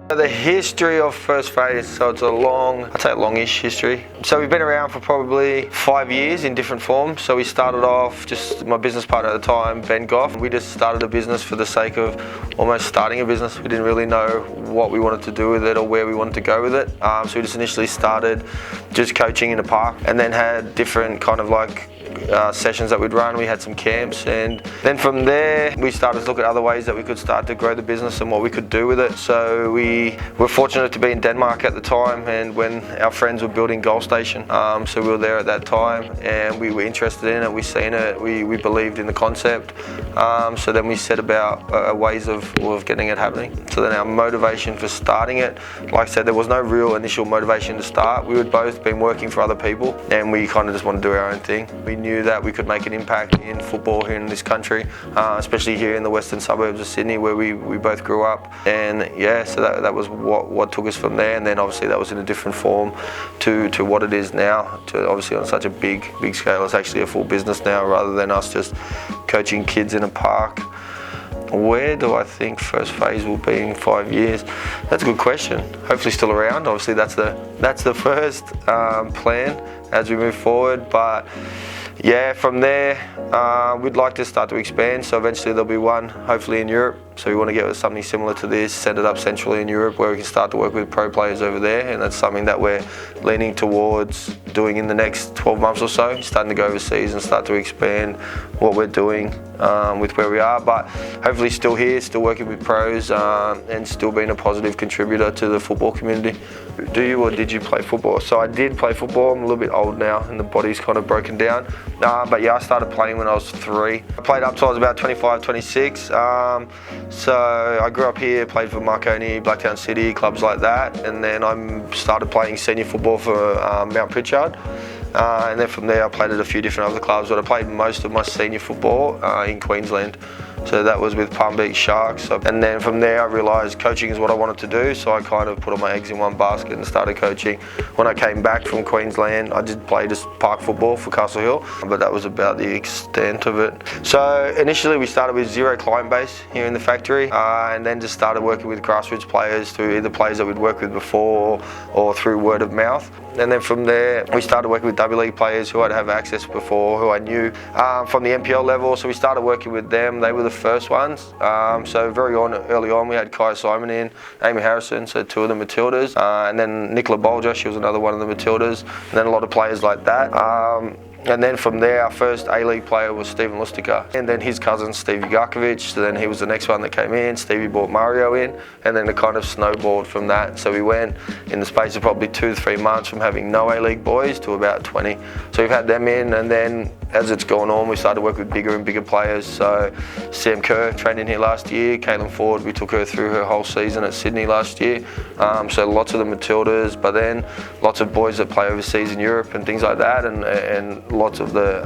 The history of FirstPhase, so it's I'd say a longish history. So we've been around for probably 5 years in different forms. So we started off, just my business partner at the time, Ben Goff. We just started a business for the sake of almost starting a business. We didn't really know what we wanted to do with it or where we wanted to go with it. So we just initially started just coaching in a park and then had different kind of like sessions that we'd run. We had some camps, and then from there we started to look at other ways that we could start to grow the business and what we could do with it. So we were fortunate to be in Denmark at the time, and when our friends were building Goal Station, so we were there at that time and we were interested in it, we seen it, we believed in the concept, so then we set about ways of getting it happening. So then our motivation for starting it, like I said, there was no real initial motivation to start. We had both been working for other people and we kind of just wanted to do our own thing. We knew that we could make an impact in football here in this country, especially here in the western suburbs of Sydney where we both grew up. And yeah, so that was what took us from there, and then obviously that was in a different form to what it is now, to obviously on such a big scale. It's actually a full business now rather than us just coaching kids in a park. Where do I think FirstPhase will be in 5 years? That's a good question. Hopefully still around. Obviously that's the first plan as we move forward, but yeah, from there we'd like to start to expand, so eventually there'll be one hopefully in Europe. So we want to get something similar to this, set it up centrally in Europe where we can start to work with pro players over there, and that's something that we're leaning towards doing in the next 12 months or so, starting to go overseas and start to expand what we're doing with where we are, but hopefully still here, still working with pros and still being a positive contributor to the football community. Do you or did you play football? So I did play football. I'm a little bit old now and the body's kind of broken down, but yeah, I started playing when I was 3. I played up till I was about 25, 26. So I grew up here, played for Marconi, Blacktown City, clubs like that, and then I started playing senior football for Mount Pritchard. And then from there I played at a few different other clubs, but I played most of my senior football in Queensland. So that was with Palm Beach Sharks. And then from there I realised coaching is what I wanted to do, so I kind of put all my eggs in one basket and started coaching. When I came back from Queensland, I did play just park football for Castle Hill, but that was about the extent of it. So initially we started with 0 client base here in the factory, and then just started working with grassroots players through either players that we'd worked with before or through word of mouth. And then from there we started working with W League players who I'd have access before, who I knew from the NPL level, so we started working with them. They were the first ones. So early on we had Kai Simon in, Amy Harrison, so 2 of the Matildas, and then Nicola Bolger, she was another one of the Matildas, and then a lot of players like that. And then from there, our first A-League player was Stephen Lustica, and then his cousin Stevie Garkovic, so then he was the next one that came in. Stevie brought Mario in, and then it kind of snowballed from that. So we went in the space of probably 2 to 3 months from having no A-League boys to about 20. So we've had them in, and then as it's gone on, we started to work with bigger and bigger players. So Sam Kerr trained in here last year, Caitlin Ford, we took her through her whole season at Sydney last year. So lots of the Matildas, but then lots of boys that play overseas in Europe and things like that, and lots of the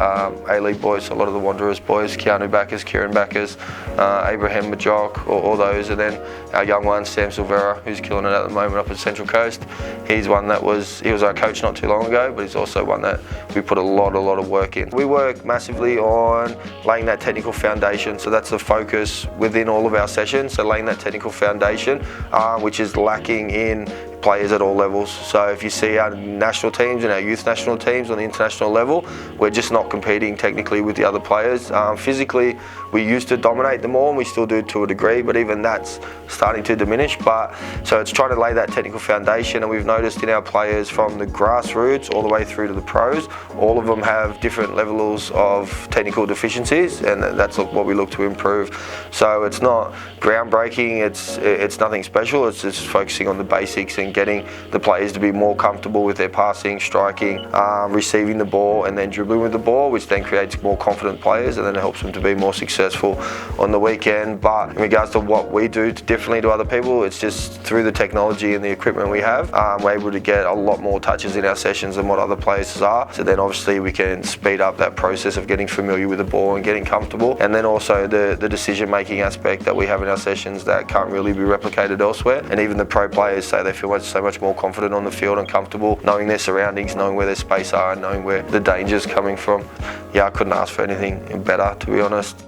A-League boys, so a lot of the Wanderers boys, Keanu Backus, Kieran Backus, Abraham Majok, all those, and then our young one, Sam Silvera, who's killing it at the moment up at Central Coast. He was our coach not too long ago, but he's also one that we put a lot of work in. We work massively on laying that technical foundation, so that's the focus within all of our sessions, so laying that technical foundation, which is lacking in players at all levels. So if you see our national teams and our youth national teams on the international level, we're just not competing technically with the other players. Physically, we used to dominate them all, and we still do to a degree, but even that's starting to diminish. But so it's trying to lay that technical foundation, and we've noticed in our players from the grassroots all the way through to the pros, all of them have different levels of technical deficiencies, and that's what we look to improve. So it's not groundbreaking, it's nothing special, it's just focusing on the basics and getting the players to be more comfortable with their passing, striking, receiving the ball, and then dribbling with the ball, which then creates more confident players, and then it helps them to be more successful on the weekend. But in regards to what we do differently to other people, it's just through the technology and the equipment we have, we're able to get a lot more touches in our sessions than what other players are. So then obviously we can speed up that process of getting familiar with the ball and getting comfortable, and then also the decision-making aspect that we have in our sessions that can't really be replicated elsewhere. And even the pro players say they feel so much more confident on the field and comfortable knowing their surroundings, knowing where their space are, and knowing where the danger's coming from. Yeah, I couldn't ask for anything better, to be honest.